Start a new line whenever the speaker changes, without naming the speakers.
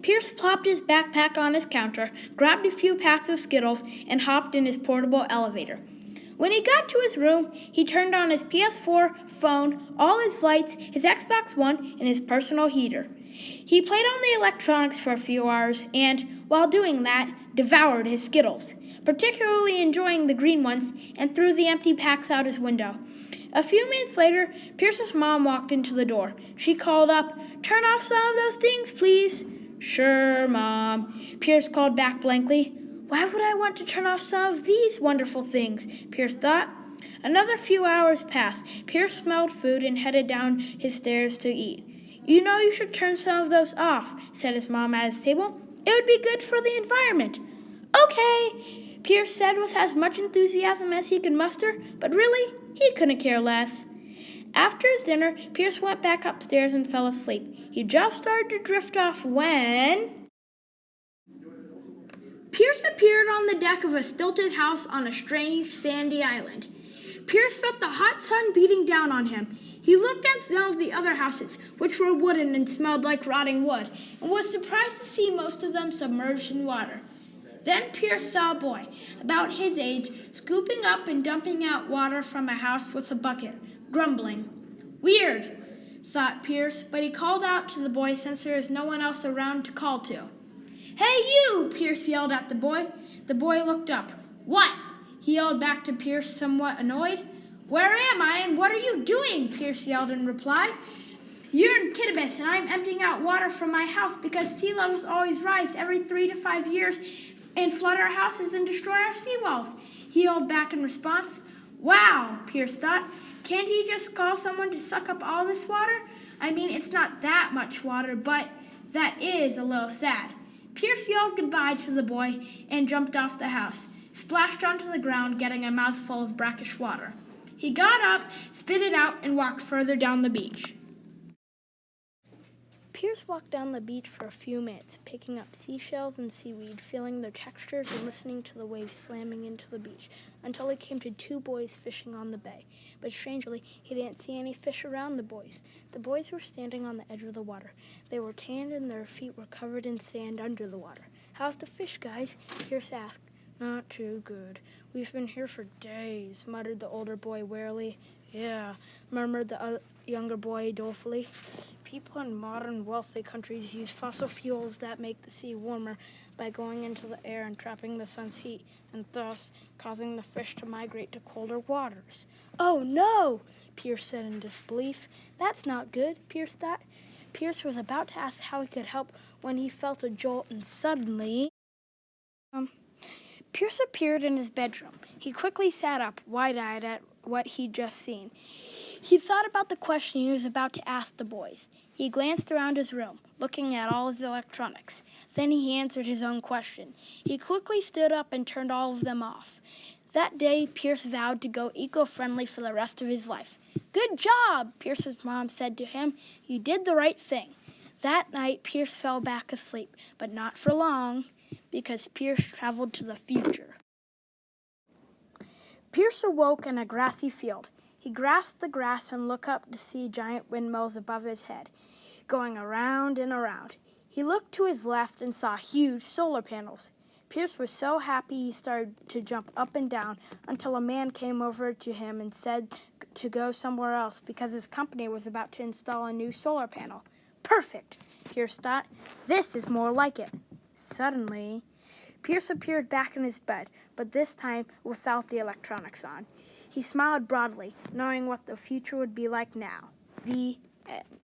Pierce plopped his backpack on his counter, grabbed a few packs of Skittles, and hopped in his portable elevator. When he got to his room, he turned on his PS4, phone, all his lights, his Xbox One, and his personal heater. He played on the electronics for a few hours and, while doing that, devoured his Skittles, particularly enjoying the green ones, and threw the empty packs out his window. A few minutes later, Pierce's mom walked into the door. She called up, "Turn off some of those things, please." "Sure, Mom," Pierce called back blankly. Why would I want to turn off some of these wonderful things? Pierce thought. Another few hours passed. Pierce smelled food and headed down his stairs to eat. "You know you should turn some of those off," said his mom at his table. "It would be good for the environment." "Okay," Pierce said with as much enthusiasm as he could muster, but really, he couldn't care less. After his dinner, Pierce went back upstairs and fell asleep. He just started to drift off when Pierce appeared on the deck of a stilted house on a strange sandy island. Pierce felt the hot sun beating down on him. He looked at some of the other houses, which were wooden and smelled like rotting wood, and was surprised to see most of them submerged in water. Then Pierce saw a boy, about his age, scooping up and dumping out water from a house with a bucket, grumbling. "Weird," thought Pierce, but he called out to the boy since there was no one else around to call to. "Hey, you!" Pierce yelled at the boy. The boy looked up. "What?" he yelled back to Pierce, somewhat annoyed. "Where am I, and what are you doing?" Pierce yelled in reply. "You're in Kittibus, and I'm emptying out water from my house because sea levels always rise every 3 to 5 years and flood our houses and destroy our seawalls," he yelled back in response. "Wow," Pierce thought. "Can't he just call someone to suck up all this water? I mean, it's not that much water, but that is a little sad." Pierce yelled goodbye to the boy and jumped off the house, splashed onto the ground, getting a mouthful of brackish water. He got up, spit it out, and walked further down the beach. Pierce walked down the beach for a few minutes, picking up seashells and seaweed, feeling their textures and listening to the waves slamming into the beach, until he came to 2 boys fishing on the bay. But strangely, he didn't see any fish around the boys. The boys were standing on the edge of the water. They were tanned and their feet were covered in sand under the water. "How's the fish, guys?" Pierce asked. "Not too good. We've been here for days," muttered the older boy wearily. "Yeah," murmured the younger boy dolefully. "People in modern wealthy countries use fossil fuels that make the sea warmer by going into the air and trapping the sun's heat, and thus causing the fish to migrate to colder waters." "Oh, no," Pierce said in disbelief. "That's not good," Pierce thought. Pierce was about to ask how he could help when he felt a jolt, and suddenly Pierce appeared in his bedroom. He quickly sat up, wide-eyed at what he'd just seen. He thought about the question he was about to ask the boys. He glanced around his room, looking at all his electronics. Then he answered his own question. He quickly stood up and turned all of them off. That day, Pierce vowed to go eco-friendly for the rest of his life. "Good job," Pierce's mom said to him. "You did the right thing." That night, Pierce fell back asleep, but not for long, because Pierce traveled to the future. Pierce awoke in a grassy field. He grasped the grass and looked up to see giant windmills above his head, going around and around. He looked to his left and saw huge solar panels. Pierce was so happy he started to jump up and down until a man came over to him and said to go somewhere else because his company was about to install a new solar panel. "Perfect," Pierce thought. "This is more like it." Suddenly, Pierce appeared back in his bed, but this time without the electronics on. He smiled broadly, knowing what the future would be like now. The end.